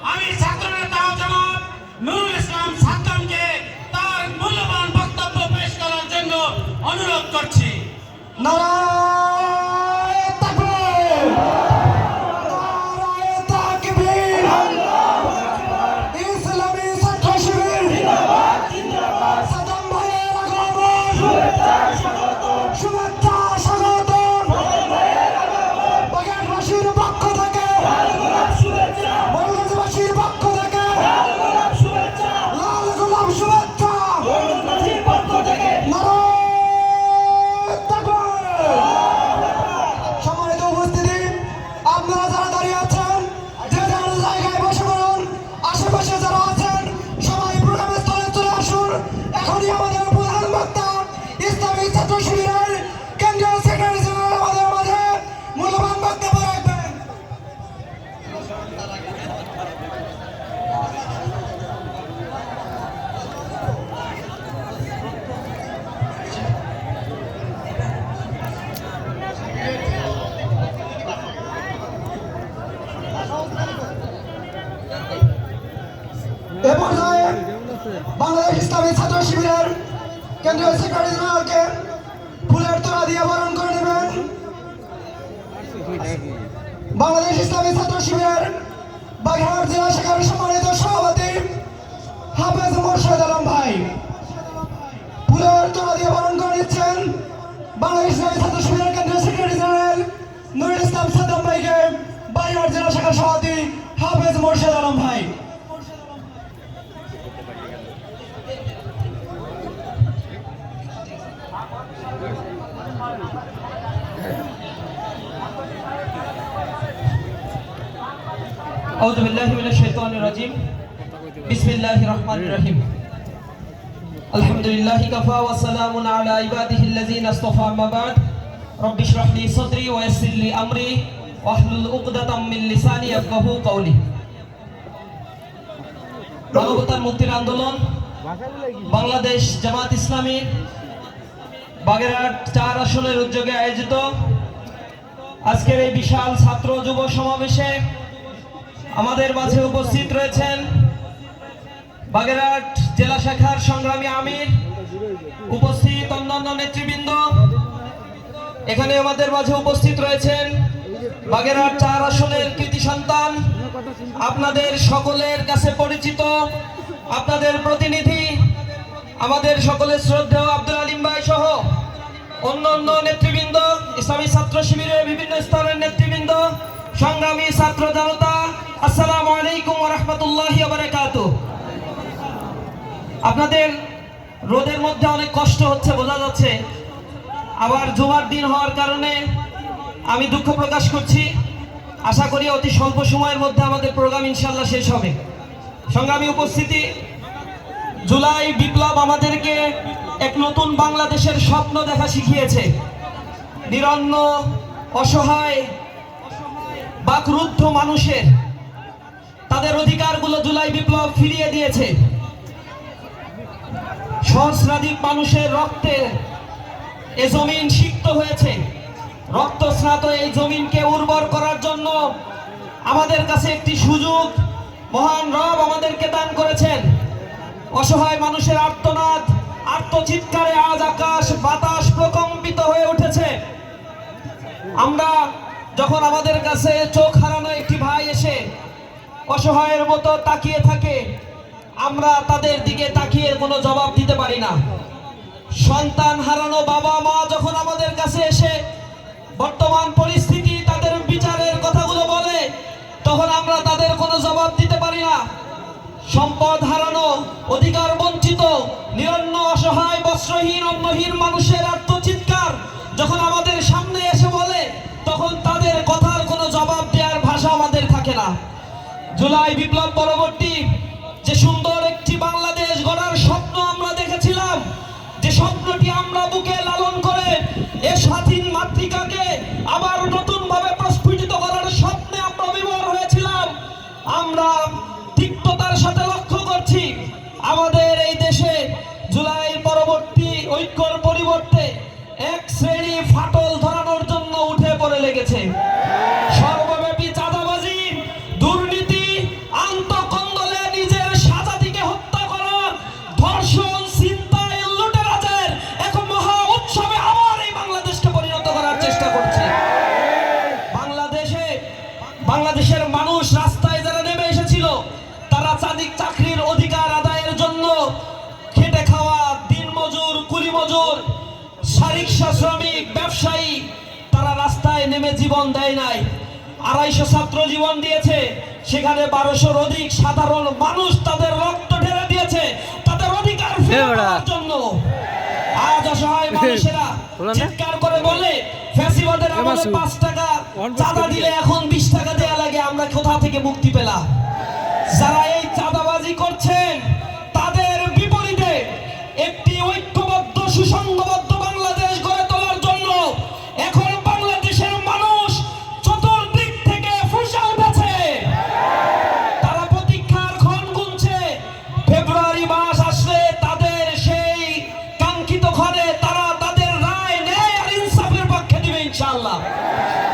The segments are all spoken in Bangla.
আমি ছাত্রনেতা জনাব নুরুল ইসলাম সাদ্দামকে তার মূল্যবান বক্তব্য পেশ করার জন্য অনুরোধ করছি। নারায়ে তাকবীর, নারায়ে তাকবীর, ইসলামী ছাত্র শিবির জিন্দাবাদ জিন্দাবাদ, সাদ্দাম ভাইয়ের আগমন শুভেচ্ছা স্বাগতম, শুভেচ্ছা স্বাগতম, সাদ্দাম ভাইয়ের আগমন, বাগেরহাটবাসীর পক্ষ থেকে লাল গোলাপ শুভেচ্ছা, মৌলভীবাসীর পক্ষ থেকে লাল গোলাপ শুভেচ্ছা, লাল গোলাপ শুভেচ্ছা, মৌলভীবাসীর পক্ষ থেকে নারায়ে তাকবীর। সম্মানিত উপস্থিতি, আপনারা যারা দাঁড়িয়ে আছেন, যে যার জায়গায় বসে পড়ুন। আশেপাশে যারা আছেন সবাই প্রোগ্রাম স্থলে চলে আসুন। এখনই আমাদের প্রধান বক্তা ইসলামী ছাত্র শিবিরের কেন্দ্রীয় সেক্রেটারি জেনারেল আমাদের মাঝে মূল্যবান বক্তব্য রাখবেন। এ পর্যায়ে বাংলাদেশ ইসলামী ছাত্র শিবিরের কেন্দ্রীয় সেক্রেটারি জেনারেলকে ফুলের তোড়া দিয়ে বরণ করে নেবেন বাংলাদেশ ইসলামী ছাত্র শিবিরের বাগেরহাট জেলা শাখার সম্মানিত সভাপতি হাফেজ মোর্শেদ আলম ভাই। ফুলের তোড়া দিয়ে বরণ করে নিচ্ছেন বাংলাদেশ ইসলামী ছাত্র শিবিরের কেন্দ্রীয় সেক্রেটারি জেনারেল নুরুল ইসলাম সাদ্দাম ভাইকে বাগেরহাট জেলা শাখার সভাপতি হাফেজ মোর্শেদ আলম ভাই। আউযু বিল্লাহি মিনাশ শাইতানির রাজিম। বিসমিল্লাহির রহমানির রহিম। আলহামদুলিল্লাহি কাফা ওয়া সালামুন আলা ইবাদিহিল্লাযিনা ইসতাফা, আম্মা বা'দ। রব্বি ইশরাহ লি সাদরি ওয়া ইয়াসসির লি আমরি ওয়াহলুল উকদাতাম মিন লিসানি ইয়াফকাহু কওলি। মানবতার মুক্তির আন্দোলন বাংলাদেশ জামাত ইসলামী বাগেরহাট 4 আসনের উদ্যোগে আয়োজিত আজকের এই বিশাল ছাত্র যুব সমাবেশে আমাদের মাঝে উপস্থিত রয়েছেন বাগেরহাট জেলা শাখার সংগ্রামী আমির, উপস্থিত অন্যান্য নেতৃবৃন্দ। এখানে আমাদের মাঝে উপস্থিত রয়েছেন বাগেরহাট 4 আসনের কৃতি সন্তান, আপনাদের সকলের কাছে পরিচিত আপনাদের প্রতিনিধি, আমাদের সকলের শ্রদ্ধেয় আব্দুল আলিম ভাই সহ অন্যান্য নেতৃবৃন্দ, ইসলামী ছাত্র শিবিরের বিভিন্ন স্তরের নেতৃবৃন্দ, সংগ্রামী ছাত্র জনতা, আসসালামু আলাইকুম ওয়া রাহমাতুল্লাহি ওয়া বারাকাতুহু। আপনাদের রোদের মধ্যে অনেক কষ্ট হচ্ছে বোঝা যাচ্ছে, আবার জুমার দিন হওয়ার কারণে আমি দুঃখ প্রকাশ করছি। আশা করি অতি স্বল্প সময়ের মধ্যে আমাদের প্রোগ্রাম ইনশাআল্লাহ শেষ হবে। সংগ্রামী উপস্থিতি, জুলাই বিপ্লব আমাদেরকে এক নতুন বাংলাদেশের স্বপ্ন দেখা শিখিয়েছে। নিরন্ন, অসহায়, বাকরুদ্ধ মানুষের তাদের অধিকারগুলো জুলাই বিপ্লব ফিরিয়ে দিয়েছে। সহস্রাধিক মানুষের রক্তে এ জমিন সিক্ত হয়েছে। রক্তস্নাত এই জমিনকে উর্বর করার জন্য আমাদের কাছে একটি সুযোগ মহান রব আমাদেরকে দান করেছেন। অসহায় মানুষের আর্তনাদ, আর্তচিৎকারে আজ আকাশ বাতাস প্রকম্পিত হয়ে উঠেছে। আমরা যখন আমাদের কাছে চোখ হারানো একটি ভাই এসে অসহায়ের মতো তাকিয়ে থাকে, আমরা তাদের দিকে তাকিয়ে কোনো জবাব দিতে পারি না। সন্তান হারানো বাবা মা যখন আমাদের কাছে এসে বর্তমান পরিস্থিতি, তাদের বিচারের কথাগুলো বলে, তখন আমরা তাদের কোনো জবাব দিতে পারি না। সম্পদ হারানো, অধিকার বঞ্চিত, নিরন্ন, অসহায়, বস্ত্রহীন, অন্নহীন মানুষের আত্মচিৎকার যখন আমাদের সামনে এসে বলে, তখন তাদের কথার কোনো জবাব দেওয়ার ভাষা আমাদের থাকে না। জুলাই বিপ্লব পরবর্তী যে সুন্দর একটি বাংলাদেশ গড়ার স্বপ্ন আমরা দেখেছিলাম, যে স্বপ্নটি আমরা বুকে লালন করে এ স্বাধীন মাতৃকাকে আবার নতুন ভাবে প্রস্ফুটিত করার স্বপ্নে আমরা বিভোর হয়েছিলাম, আমরা তিক্ততার সাথে লক্ষ্য করছি আমাদের এই দেশে জুলাই পরবর্তী ঐক্যর পরিবর্তে এক শ্রেণী ফাটল ধরানোর জন্য উঠে পড়ে লেগেছে। সর্বব্যাপী চাঁদাবাজি, দুর্নীতি, আন্তঃ রিক্সা শ্রমিক, ব্যবসায়ী তারা রাস্তায় নেমে জীবন দেয় নাই। 250 ছাত্র জীবন দিয়েছে, সেখানে 1200-র অধিক সাধারণ মানুষ তাদের রক্ত ঢেলে দিয়েছে তাদের অধিকার ফিরে পাওয়ার জন্য। আজ অসহায় মানুষেরা চিৎকার করে বলে ফ্যাসিবাদের আমলে 5 টাকা চাঁদা দিলে এখন 20 টাকা দেয়া লাগে, আমরা কোথা থেকে মুক্তি পেলাম? যারা এই চাঁদাবাজি করছেন তাদের বিপরীতে একটি ঐক্যবদ্ধ সুসংঘবদ্ধ বাংলাদেশ গড়ে তোলার জন্য এখন বাংলাদেশের মানুষ চতুর্দিক থেকে ফুঁসে উঠেছে। তারা প্রতীক্ষার ক্ষণ গুনছে, ফেব্রুয়ারি মাস আসলে তাদের সেই কাঙ্ক্ষিত ক্ষণে তারা তাদের রায় ন্যায় আর ইনসাফের পক্ষে দিবে ইনশাআল্লাহ।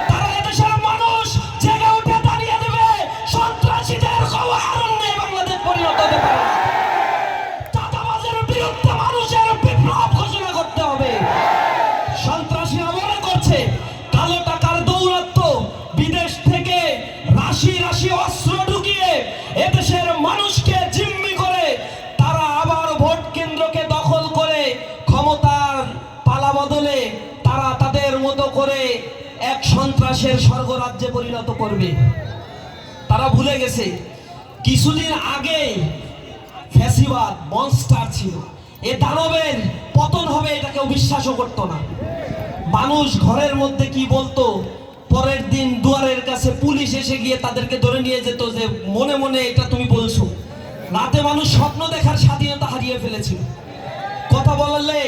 তারা এদেশের মানুষ জেগে উঠে দাঁড়িয়ে দেবে, সন্ত্রাসীদের অভয়ারণ্যে বাংলাদেশ পরিণত হতে পারে না। চাঁদাবাজের বিরুদ্ধে মানুষের বিপ্লব ঘোষণা করতে হবে। সন্ত্রাসীরা মনে করছে কালো টাকার দৌরাত্ম্য, বিদেশ থেকে রাশি রাশি অস্ত্র ঢুকিয়ে এদেশের মানুষকে জিম্মি করে তারা আবার ভোট কেন্দ্রকে দখল করে ক্ষমতার পালা বদলে তারা তাদের মতো করে এক সন্ত্রাসের স্বর্গরাজ্যে পরিণত করবে। তারা ভুলে গেছে কিছুদিন আগে ফ্যাসিবাদ মনস্টার ছিল, এ দানবের পতন হবে এটা কেউ বিশ্বাসও করতো না। মানুষ ঘরের মধ্যে কি বলতো, পরের দিন দুয়ারের কাছে পুলিশ এসে গিয়ে তাদেরকে ধরে নিয়ে যেত যে মনে মনে এটা তুমি বলছো। রাতে মানুষ স্বপ্ন দেখার স্বাধীনতা হারিয়ে ফেলেছিল। কথা বললে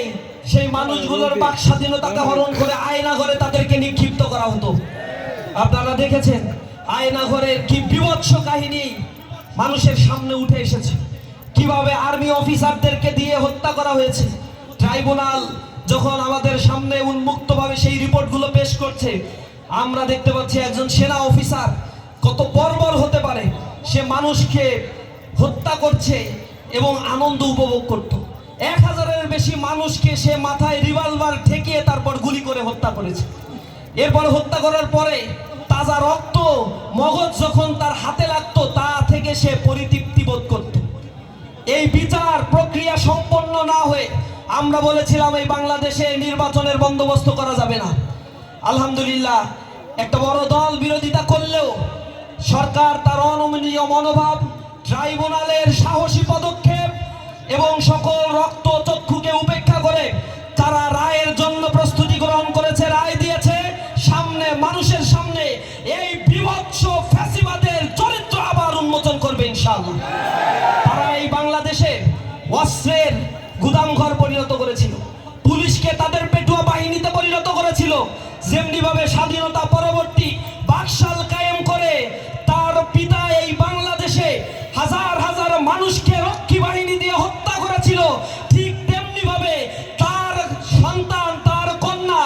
সেই মানুষগুলোর বাক স্বাধীনতাকে হরণ করে আয়না ঘরে তাদেরকে নিক্ষিপ্ত করা হতো। আপনারা দেখেছেন আয়না ঘরের কি বিভৎস কাহিনী মানুষের সামনে উঠে এসেছে, কিভাবে আর্মি অফিসারদেরকে দিয়ে হত্যা করা হয়েছে। ট্রাইব্যুনাল যখন আমাদের সামনে উন্মুক্তভাবে সেই রিপোর্টগুলো পেশ করছে, আমরা দেখতে পাচ্ছি একজন সেনা অফিসার কত বর্বর হতে পারে, সে মানুষকে হত্যা করছে এবং আনন্দ উপভোগ করত। 1000-এর বেশি মানুষকে সে মাথায় রিভলভার ঠেকিয়ে তারপর গুলি করে হত্যা করেছে। এরপর হত্যা করার পরে তাজা রক্ত মগজ যখন তার হাতে লাগতো তা থেকে সে পরিতৃপ্তি বোধ করত। এই বিচার প্রক্রিয়া সম্পন্ন না হয়ে আমরা বলেছিলাম এই বাংলাদেশে নির্বাচনের বন্দোবস্ত করা যাবে না। আলহামদুলিল্লাহ একটা বড় দল বিরোধিতা করলেও সরকার তার অনমনীয় মনোভাব, ট্রাইব্যুনালের সাহসী পদক্ষেপ এবং সকল রক্ত চক্ষুকে উপেক্ষা করে তারা রায়ের জন্য প্রস্তুতি গ্রহণ করেছে, রায় দিয়েছে। সামনে মানুষের সামনে এই বিভৎস ফ্যাসিবাদের চরিত্র আবার উন্মোচন করবে ইনশাআল্লাহ। তারা এই বাংলাদেশে অস্ত্রের গুদামঘর পরিণত করেছিল, পুলিশকে তাদের পেটুয়া বাহিনীতে পরিণত করেছিল। যেমনি ভাবে স্বাধীনতা পরবর্তী বাকশাল কায়েম করে তার পিতা এই বাংলাদেশে হাজার হাজার মানুষকে রক্ষী বাহিনী দিয়ে হত্যা করেছিল, ঠিক তেমনি ভাবে তার সন্তান তার কন্যা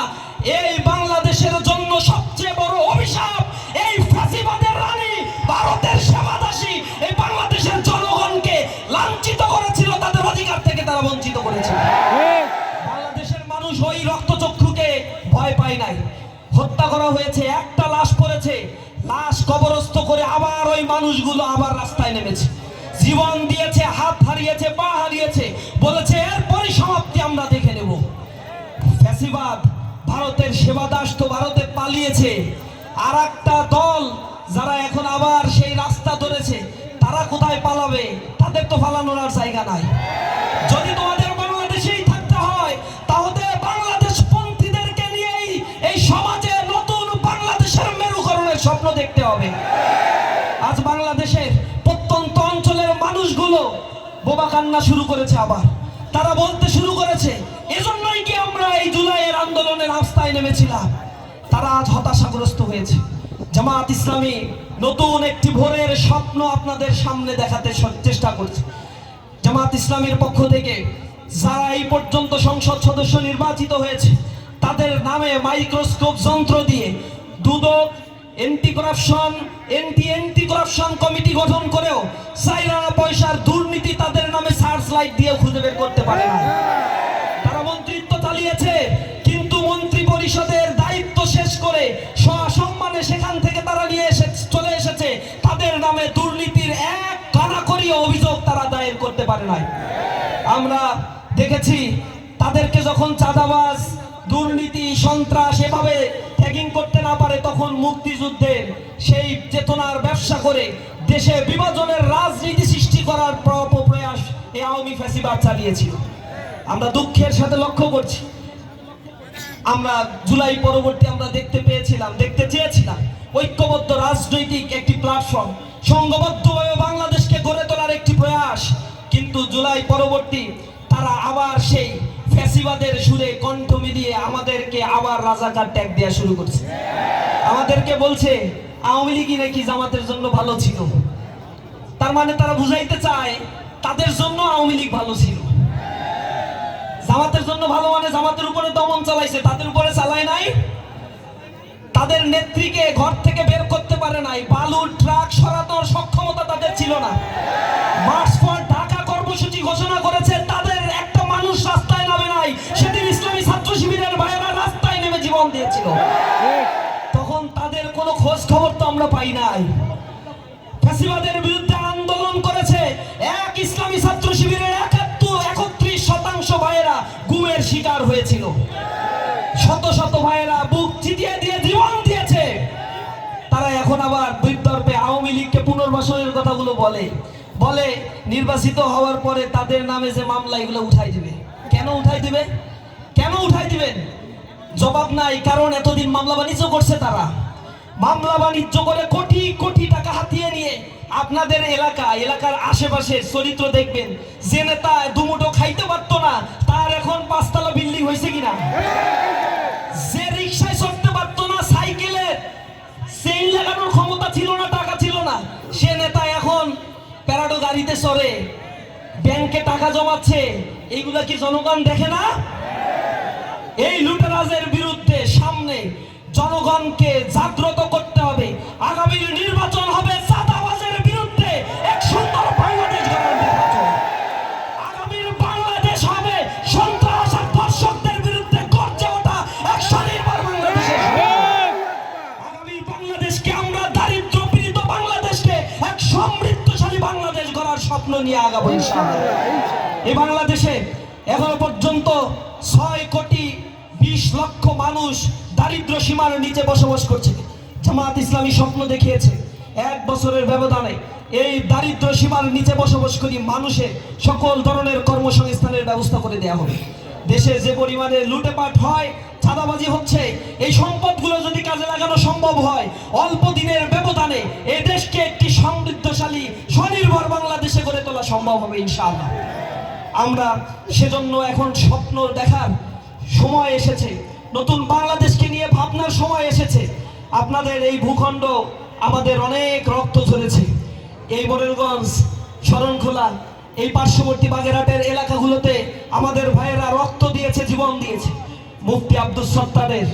এই বাংলাদেশের জন্য সবচেয়ে বড় অভিশাপ। এই ফ্যাসিবাদের রানী ভারতের সেবাদাসী এই বাংলাদেশের জনগণকে লাঞ্ছিত করেছিল, তাদের অধিকার থেকে তারা বঞ্চিত করেছিল। বাংলাদেশের মানুষ ওই রক্তচক্ষুকে ভয় পায় নাই। হত্যা করা হয়েছে, একটা লাশ পড়েছে, লাশ কবরস্থ করে আবার ওই মানুষগুলো আবার রাস্তায় নেমেছে, জীবন দিয়েছে, হাত হারিয়েছে, পা হারিয়েছে, বলেছে এর পরিসমাপ্তি আমরা দেখে নেব। ফ্যাসিবাদ ভারতের সেবাদাস তো ভারতে পালিয়েছে, আর একটা দল যারা এখন আবার সেই রাস্তা ধরেছে তারা কোথায় পালাবে? তাদের তো পালানোর আর জায়গা নাই। যদি তোমাদের বাংলাদেশেই থাকতে হয় তাহলে বাংলাদেশ পন্থীদেরকে নিয়েই এই সমাজে নতুন বাংলাদেশের মেরুকরণের স্বপ্ন দেখতে হবে। আজ বাংলাদেশের প্রত্যন্ত অঞ্চলের মানুষগুলো বোবা কান্না শুরু করেছে, আবার তারা বলতে শুরু করেছে এজন্যই কি আমরা এই জুলাইয়ের আন্দোলনের রাস্তায় নেমেছিলাম। তারা আজ হতাশাগ্রস্ত হয়েছে। জামাত ইসলামী নতুন একটি ভোরের স্বপ্ন আপনাদের সামনে দেখাতে চেষ্টা করছে। জামাত ইসলামীর পক্ষ থেকে যারা এই পর্যন্ত সংসদ সদস্য নির্বাচিত হয়েছে তাদের নামে মাইক্রোস্কোপ যন্ত্র দিয়ে দুদক এন্টি করাপশন কমিটি গঠন করেও 4 আনা পয়সার দুর্নীতি তাদের নামে সার্চ লাইট দিয়ে খুঁজে বের করতে পারে না। তারা মন্ত্রিত্ব চালিয়েছে, কিন্তু মন্ত্রী পরিষদের দায়িত্ব শেষ করে সসম্মানে সেখান থেকে তারা নিয়ে চলে এসেছে। তাদের নামে দুর্নীতির এক কানাকড়ি অভিযোগ তারা দায়ের করতে পারে নাই। আমরা দেখেছি তাদেরকে যখন চাঁদাবাজ দুর্নীতি সন্ত্রাস এভাবে ট্যাগিং করতে না পারে, তখন মুক্তিযুদ্ধের সেই চেতনার ব্যবসা করে দেশে বিভাজনের রাজনীতি সৃষ্টি করার প্রয়াস এই আওয়ামী ফ্যাসিবাদ চালিয়েছিল। আমরা দুঃখের সাথে লক্ষ্য করছি, আমরা জুলাই পরবর্তী আমরা দেখতে চেয়েছিলাম ঐক্যবদ্ধ রাজনৈতিক একটি প্ল্যাটফর্ম, সংঘবদ্ধভাবে বাংলাদেশকে গড়ে তোলার একটি প্রয়াস, কিন্তু জুলাই পরবর্তী তারা আবার সেই ফ্যাসিবাদের সুরে কণ্ঠ মিলিয়ে আমাদেরকে আবার রাজাকার ট্যাগ দেওয়া শুরু করছে। আমাদেরকে বলছে আওয়ামী লীগই নাকি জামাতের জন্য ভালো ছিল। তার মানে তারা বুঝাইতে চায় তাদের জন্য আওয়ামী লীগ ভালো ছিল। জামাতের জন্য ভালো মানে জামাতের উপরে দমন চালাইছে, তাদের উপরে চালায় নাই। তাদের নেত্রীকে ঘর থেকে বের করতে পারে নাই, বালুর ট্রাক সরানোর সক্ষমতা তাদের ছিল না। মার্চ ফর ঢাকা কর্মসূচি ঘোষণা করেছে, তাদের একটা মানুষ রাস্তায় নামে নাই। সেদিন ইসলামী ছাত্র শিবিরের ভাইয়েরা রাস্তায় নেমে জীবন দিয়েছিল, তখন তাদের কোনো খোঁজ খবর তো আমরা পাই নাই। ফ্যাসিবাদের বিরুদ্ধে আন্দোলন করেছে এক ইসলামী ছাত্র শিবিরের 31% ভাইয়েরা গুমের শিকার হয়েছিল। শত শত ভাইয়েরা বুক চিতিয়ে দিয়ে জীবন দিয়েছে। তারা এখন আবার বিতর্কে আওয়ামী লীগকে পুনর্বাসনের কথাগুলো বলে নির্বাচিত হওয়ার পরে তাদের নামে যে মামলা এগুলো উঠাই দিবে। কেন উঠাই দিবেন? জবাব নাই, কারণ এতদিন মামলা বাণিজ্য করছে। তারা মামলা বাণিজ্য করে কোটি কোটি টাকা হাতিয়ে নিয়ে আপনাদের এলাকার আশেপাশে চরিত্র দেখবেন, যে নেতা দুমুঠো খাইতে পারতো না তার এখন 5 তলা বিল্ডিং হয়েছে কিনা, যে রিক্সায় চড়তে পারতো না, সাইকেলের চেইন লাগানোর ক্ষমতা ছিল না, টাকা ছিল না, সে নেতা এখন প্যারাডো গাড়িতে চড়ে, ব্যাংকে টাকা জমাচ্ছে। এইগুলা কি জনগণ দেখে না? এই লুটেরাজের বিরুদ্ধে সামনে জনগণকে জাগ্রত করতে হবে। আগামী নির্বাচন হবে চাঁদাবাজের বিরুদ্ধে এক সুন্দর বাংলাদেশ গড়ার নির্বাচন। আগামীর বাংলাদেশ হবে সন্ত্রাস আর ধর্ষকদের বিরুদ্ধে গর্জে ওঠা এক স্বনির্ভর বাংলাদেশ। আগামী বাংলাদেশকে আমরা দারিদ্র পীড়িত বাংলাদেশকে এক সমৃদ্ধশালী বাংলাদেশ গড়ার স্বপ্ন নিয়ে আগাবো ইনশাআল্লাহ। এই বাংলাদেশে এখনো পর্যন্ত 6,20,00,000 মানুষ দারিদ্র সীমার নিচে বসবাস করছে। জামাত ইসলামী স্বপ্ন দেখিয়েছে 1 বছরের ব্যবধানে এই দারিদ্র সীমার নিচে বসবাসকারী মানুষের সকল ধরনের কর্মসংস্থানের ব্যবস্থা করে দেওয়া হবে। দেশে যে পরিমাণে লুটেপাট হয়, চাঁদাবাজি হচ্ছে, এই সম্পদগুলো যদি কাজে লাগানো সম্ভব হয়, অল্প দিনের ব্যবধানে এই দেশকে একটি সমৃদ্ধশালী স্বনির্ভর বাংলাদেশে গড়ে তোলা সম্ভব হবে ইনশাআল্লাহ। আমরা সেজন্য এখন স্বপ্ন দেখার সময় এসেছে, নতুন বাংলাদেশকে নিয়ে ভাবনার সময় এসেছে। আপনাদের এই ভূখণ্ড আমাদের অনেক রক্ত ঝরেছে। এই মোরেলগঞ্জ, শরণখোলা, এই পার্শ্ববর্তী বাগেরহাটের এলাকাগুলোতে আমাদের ভাইয়েরা রক্ত দিয়েছে, জীবন দিয়েছে। মুফতি আব্দুস সত্তারের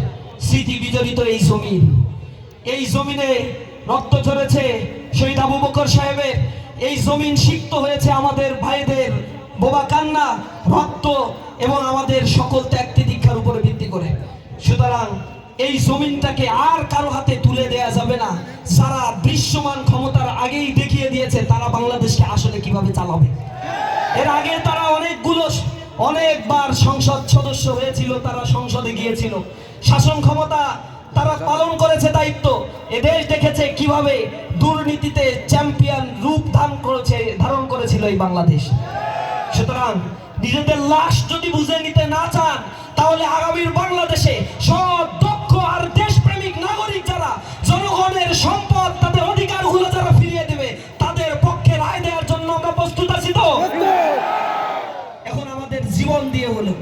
স্মৃতি বিজড়িত এই জমিনে রক্ত ঝরেছে। শহীদ আবু বকর সাহেবের এই জমিন সিক্ত হয়েছে আমাদের ভাইদের বোবা কান্না, রক্ত এবং আমাদের সকল ত্যাগ তিতিক্ষার উপরে ভিত্তি করে। সুতরাং এই জমিনটাকে আর কারো হাতে তুলে দেয়া যাবে না। যারা দৃশ্যমান ক্ষমতার আগেই দেখিয়ে দিয়েছে তারা বাংলাদেশকে আসলে কিভাবে চালাবে। এর আগে তারা অনেকবার সংসদ সদস্য হয়েছিল, তারা সংসদে গিয়েছিল, শাসন ক্ষমতা তারা পালন করেছে দায়িত্ব। এদেশ দেখেছে কিভাবে দুর্নীতিতে চ্যাম্পিয়ন রূপ ধারণ করেছিল এই বাংলাদেশ। সুতরাং নিজেদের লাশ যদি বুঝে নিতে না চান, তাহলে আগামীর বাংলাদেশে সব দক্ষ আর দেশপ্রেমিক নাগরিক যারা জনগণের সম্পদ, তাদের অধিকারগুলো যারা ফিরিয়ে দেবে, তাদের পক্ষে রায় দেওয়ার জন্য আমরা প্রস্তুত আছি। তো এখন আমাদের জীবন দিয়ে হলো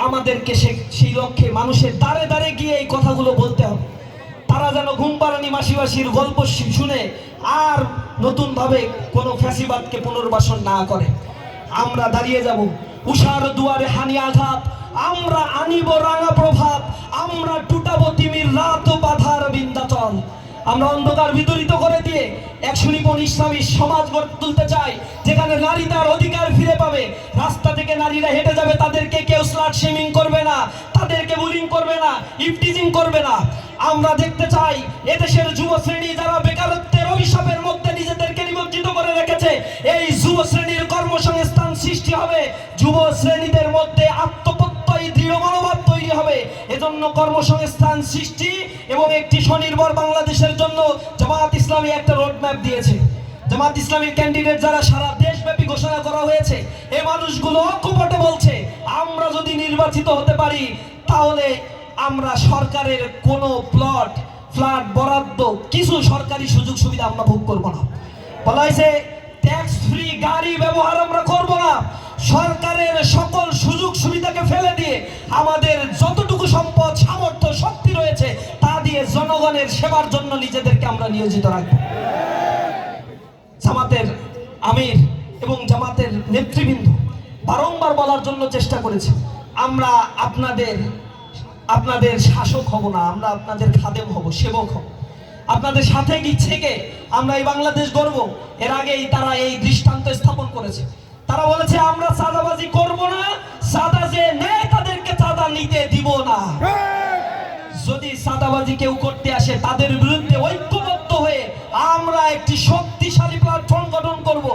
আমাদেরকে সেই লক্ষ্যে মানুষের দ্বারে দ্বারে গিয়ে এই কথাগুলো বলতে হবে। তারা যেন ঘুম পাড়ানি মাসিবাসীর গল্প শুনে আর নতুন ভাবে কোনো ফ্যাসিবাদকে পুনর্বাসন না করে। আমরা দাঁড়িয়ে যাব উষার দুয়ারে হানি আঘাত, আমরা আনিব রাঙা প্রভাত, আমরা টুটাবো তিমির রাত ও বাধার বিন্ধ্যাচল। আমরা অন্ধকার বিতরিত করে দিয়ে এক সুনিপুণ ইসলামী সমাজ গড়ে তুলতে চাই, যেখানে নারী তার অধিকার ফিরে পাবে। রাস্তা থেকে নারীরা হেঁটে যাবে, তাদেরকে কেউ স্লাট শেমিং করবে না, তাদেরকে বুলিং করবে না, ইফটিজিং করবে না। আমরা দেখতে চাই এদেশের যুব শ্রেণী যারা বেকারত্বের অভিশাপের মধ্যে নিজেদেরকে নিমজ্জিত করে রেখেছে, এই যুব শ্রেণীর কর্মসংস্থান সৃষ্টি হবে। যুব শ্রেণীদের মধ্যে আত্মপ্রত্যয়ী দৃঢ় মনোভাব তৈরি হবে। জন্য কর্মসংস্থান সৃষ্টি এবং একটি স্বনির্ভর বাংলাদেশের জন্য জামাত ইসলামী একটা রোডম্যাপ দিয়েছে। জামাত ইসলামীর ক্যান্ডিডেট যারা সারা দেশব্যাপী ঘোষণা করা হয়েছে, এই মানুষগুলো অকপটে বলছে আমরা যদি নির্বাচিত হতে পারি তাহলে আমরা সরকারের কোনো ফ্ল্যাট বরাদ্দ কিছু সরকারি সুযোগ সুবিধা আমরা ভোগ করব না। বলা হয়েছে ট্যাক্স ফ্রি গাড়ি ব্যবহার আমরা করব না। সরকারের সকল সুযোগ সুবিধাকে ফেলে দিয়ে আমাদের যতটুকু সম্পদ, সামর্থ্য, শক্তি রয়েছে তা দিয়ে জনগণের সেবার জন্য নিজেদেরকে আমরা নিয়োজিত রাখব। জামাতের আমির এবং জামাতের নেতৃবৃন্দ বারংবার বলার জন্য চেষ্টা করেছে আমরা আপনাদের শাসক হব না, আমরা আপনাদের খাদেম হব, সেবক হব, আপনাদের সাথে থেকে আমরা এই বাংলাদেশ গড়ব। এর আগেই তারা এই দৃষ্টান্ত স্থাপন করেছে। তারা বলেছে আমরা চাঁদাবাজি করব না, চাঁদা যে নেয় তাদেরকে চাঁদা নিতে দিব না। যদি চাঁদাবাজি কেউ করতে আসে তাদের বিরুদ্ধে ঐক্যবদ্ধ হয়ে আমরা একটি শক্তিশালী প্ল্যাটফর্ম গঠন করব।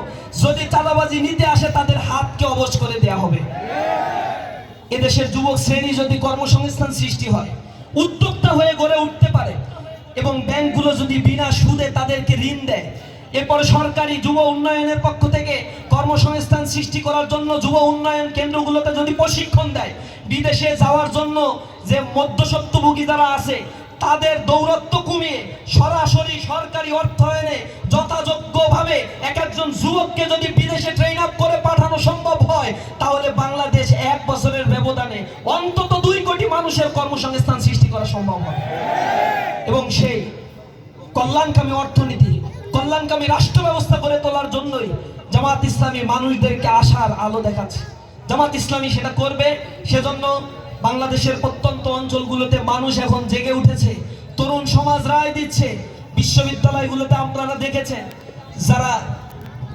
যদি চাঁদাবাজি নিতে আসে তাদের হাতকে অবশ করে দেয়া হবে। এদেশের যুবক শ্রেণী যদি কর্মসংস্থান সৃষ্টি হয়, উদ্যোক্তা হয়ে গড়ে উঠতে পারে এবং ব্যাংকগুলো যদি বিনা সুদে তাদেরকে ঋণ দেয়, এরপরে সরকারি যুব উন্নয়নের পক্ষ থেকে কর্মসংস্থান সৃষ্টি করার জন্য যুব উন্নয়ন কেন্দ্রগুলোতে যদি প্রশিক্ষণ দেয়, বিদেশে যাওয়ার জন্য যে মধ্যস্বত্বভোগী যারা আছে তাদের দৌরত্ব কমিয়ে সরাসরি সরকারি অর্থায়নে যথাযোগ্যভাবে একজন যুবককে যদি বিদেশে ট্রেন আপ করে পাঠানো সম্ভব হয়, তাহলে বাংলাদেশ 1 বছরের ব্যবধানে অন্তত 2 কোটি মানুষের কর্মসংস্থান সৃষ্টি করা সম্ভব হবে। এবং সেই কল্যাণকামী অর্থনীতি, কল্যাণকামী রাষ্ট্র ব্যবস্থা গড়ে তোলার জন্যই জামাত ইসলামী মানুষদেরকে আশার আলো দেখাচ্ছে। জামাত ইসলামী সেটা করবে। সেজন্য বাংলাদেশের প্রত্যন্ত অঞ্চলগুলোতে মানুষ এখন জেগে উঠেছে, তরুণ সমাজ রায় দিচ্ছে। বিশ্ববিদ্যালয়গুলোতে আপনারা দেখেছেন যারা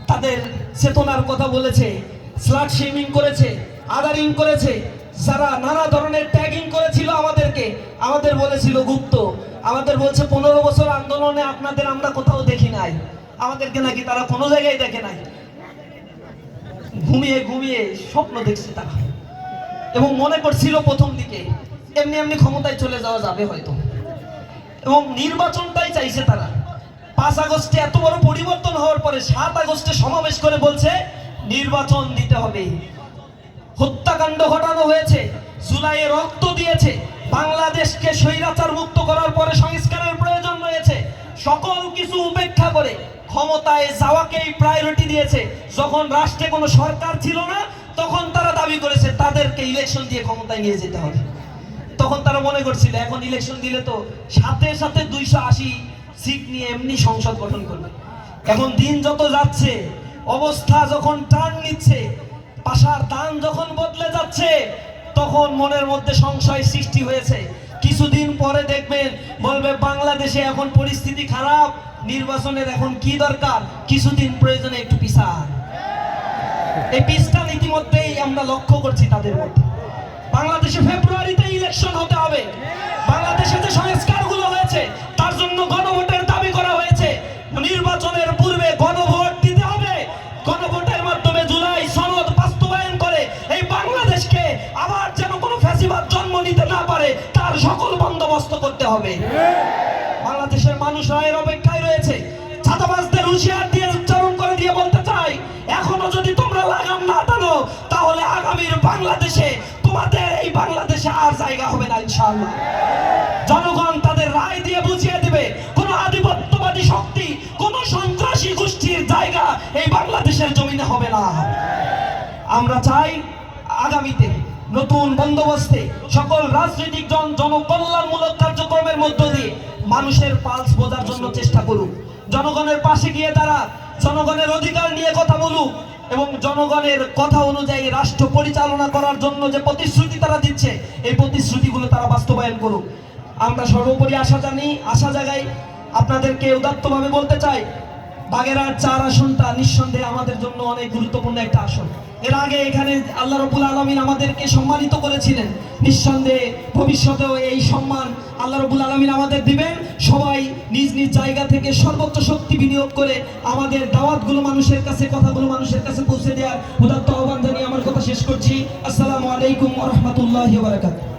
তাদের চেতনার কথা বলেছে, স্লাট শেমিং করেছে, আদারিং করেছে, যারা নানা ধরনের ট্যাগিং করেছিল আমাদের বলেছিল গুপ্ত, আমাদের বলছে 15 বছর আন্দোলনে আপনাদের আমরা কোথাও দেখি নাই, আমাদেরকে নাকি তারা কোনো জায়গায় দেখে নাই। ঘুমিয়ে ঘুমিয়ে স্বপ্ন দেখছে তারা এবং মনে করছিল প্রথম দিকে এমনি ক্ষমতায় চলে যাওয়া যাবে হয়তো, এবং নির্বাচনটাই চাইছে তারা। 5 আগস্টে এত বড় পরিবর্তন হওয়ার পরে 7 আগস্টে সমাবেশ করে বলছে নির্বাচন দিতে হবে। হত্যাকাণ্ড ঘটানো হয়েছে, জুলাইয়ে রক্ত দিয়েছে, বাংলাদেশকে স্বৈরাচার মুক্ত করার পরে সংস্কারের প্রয়োজন রয়েছে। সকল কিছু উপেক্ষা করে ক্ষমতায় যাওয়াকেই প্রায়োরিটি দিয়েছে। যখন রাষ্ট্রে কোনো সরকার ছিল না তখন তারা দাবি করেছে তাদেরকে ইলেকশন দিয়ে ক্ষমতায় নিয়ে যেতে হবে। তখন তারা মনে করছিল এখন ইলেকশন দিলে তো সাথে 280 সিট নিয়ে এমনি সংসদ গঠন করবে। এখন দিন যত যাচ্ছে, অবস্থা যখন টার্ন নিচ্ছে, পাশার দান যখন বদলে যাচ্ছে, তখন মনের মধ্যে সংশয় সৃষ্টি হয়েছে। কিছুদিন পরে দেখবেন বলবে বাংলাদেশে এখন পরিস্থিতি খারাপ, নির্বাচনের এখন কি দরকার, কিছুদিন প্রয়োজনে একটু পিছান। এই পিছটা ইতিমধ্যেই আমরা লক্ষ্য করছি তাদের মধ্যে। বাংলাদেশে ফেব্রুয়ারিতে ইলেকশন হতে হবে। বাংলাদেশে যে সংস্কারগুলো হয়েছে তার জন্য গণভোটের দাবি করা হয়েছে। নির্বাচনের পূর্বে গণভোট দিতে হবে। গণভোটের মাধ্যমে জুলাই সনদ বাস্তবায়ন করে এই বাংলাদেশকে আবার যেন কোনো ফ্যাসিবাদ জন্ম নিতে না পারে তার সকল বন্দোবস্ত করতে হবে। বাংলাদেশের মানুষ রায়ের অপেক্ষায় রয়েছে। চাঁদাবাজদের হুঁশিয়ার দিয়ে উচ্চারণ করে দিয়ে বলতে চাই, এখনো যদি তোমরা লাগাম না টানো তাহলে আগামীর বাংলাদেশে তোমাদের এই বাংলাদেশে আর জায়গা হবে না ইনশাআল্লাহ। জনগণ তাদের রায় দিয়ে বুঝিয়ে দিবে কোন আধিপত্যবাদী শক্তি, কোন সন্ত্রাসী গোষ্ঠীর জায়গা এই বাংলাদেশের জমিনে হবে না। আমরা চাই আগামীতে নতুন বন্দোবস্তে সকল রাজনৈতিক জনকল্যাণমূলক কার্যক্রমের মধ্য দিয়ে মানুষের পালস বোঝার জন্য চেষ্টা করুক। জনগণের পাশে গিয়ে তারা জনগণের অধিকার নিয়ে কথা বলুক এবং জনগণের কথা অনুযায়ী রাষ্ট্র পরিচালনা করার জন্য যে প্রতিশ্রুতি তারা দিচ্ছে এই প্রতিশ্রুতিগুলো তারা বাস্তবায়ন করুক। আমরা সর্বোপরি আশা জায়গায় আপনাদেরকে উদাত্তভাবে বলতে চাই, বাগেরহাট 4 আসনটা নিঃসন্দেহে আমাদের জন্য অনেক গুরুত্বপূর্ণ একটা আসন। এর আগে এখানে আল্লাহ রাব্বুল আলামিন আমাদেরকে সম্মানিত করেছিলেন, নিঃসন্দেহে ভবিষ্যতেও এই সম্মান আল্লাহ রাব্বুল আলামিন আমাদের দিবেন। সবাই নিজ নিজ জায়গা থেকে সর্বোচ্চ শক্তি বিনিয়োগ করে আমাদের দাওয়াতগুলো মানুষের কাছে, কথাগুলো মানুষের কাছে পৌঁছে দেওয়ার উদাত্ত আহ্বান জানিয়ে আমার কথা শেষ করছি। আসসালামু আলাইকুম ওয়া রাহমাতুল্লাহি ওয়া বারাকাতুহু।